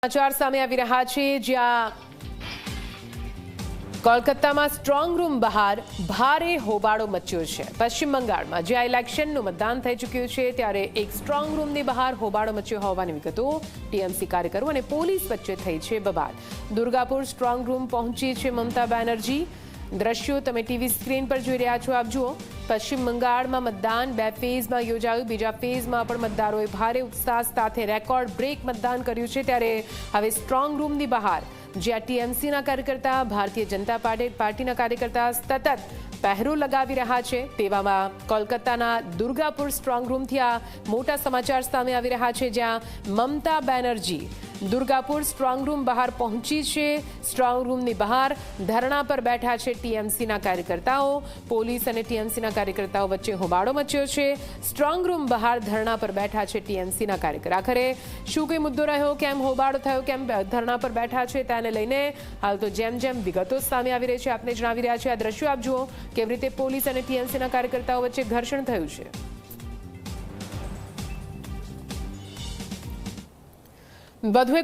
સમાચાર સામે આવી રહ્યા છે જ્યાં કોલકાતામાં સ્ટ્રોંગ રૂમ બહાર ભારે હોબાળો મચ્યો છે। પશ્ચિમ બંગાળમાં જ્યાં ઇલેક્શનનું મતદાન થઈ ચૂક્યું છે ત્યારે એક સ્ટ્રોંગ રૂમની બહાર હોબાળો મચ્યો હોવાની વિગતો ટીએમસી કાર્યકરો અને પોલીસ વચ્ચે થઈ છે બબાલ। દુર્ગાપુર સ્ટ્રોંગ રૂમ પહોંચી છે મમતા બેનર્જી। દ્રશ્યો તમે ટીવી સ્ક્રીન પર જોઈ રહ્યા છો। આપ જુઓ, પશ્ચિમ બંગાળમાં મતદાન 2 ફેઝમાં યોજાયું। બીજા ફેઝમાં પણ મતદારોએ ભારે ઉત્સાહ સાથે રેકોર્ડ બ્રેક મતદાન કર્યું છે। ત્યારે હવે સ્ટ્રોંગ રૂમની બહાર જ્યાં ટીએમસીના કાર્યકર્તા, ભારતીય જનતા પાર્ટીના કાર્યકર્તા સતત પહેરો લગાવી રહ્યા છે, તેવામાં કોલકાતાના દુર્ગાપુર સ્ટ્રોંગ રૂમથી આ મોટા સમાચાર સામે આવી રહ્યા છે જ્યાં મમતા બેનર્જી દુર્ગાપુર સ્ટ્રોંગ રૂમ બહાર પહોંચી છે। સ્ટ્રોંગ રૂમની બહાર ધરણા પર બેઠા છે ટીએમસીના કાર્યકર્તાઓ। પોલીસ અને ટીએમસીના કાર્યકર્તાઓ વચ્ચે હોબાળો મચ્યો છે। સ્ટ્રોંગ રૂમ બહાર ધરણા પર બેઠા છે ટીએમસીના કાર્યકર। આખરે શું કોઈ મુદ્દો રહ્યો, કેમ હોબાળો થયો, કેમ ધરણા પર બેઠા છે તેને લઈને હાલ તો જેમ વિગતો સામે આવી રહી છે આપને જણાવી રહ્યા છે। આ દ્રશ્યો આપ જુઓ કેવી રીતે પોલીસ અને ટીએમસીના કાર્યકર્તાઓ વચ્ચે ઘર્ષણ થયું છે। વધુ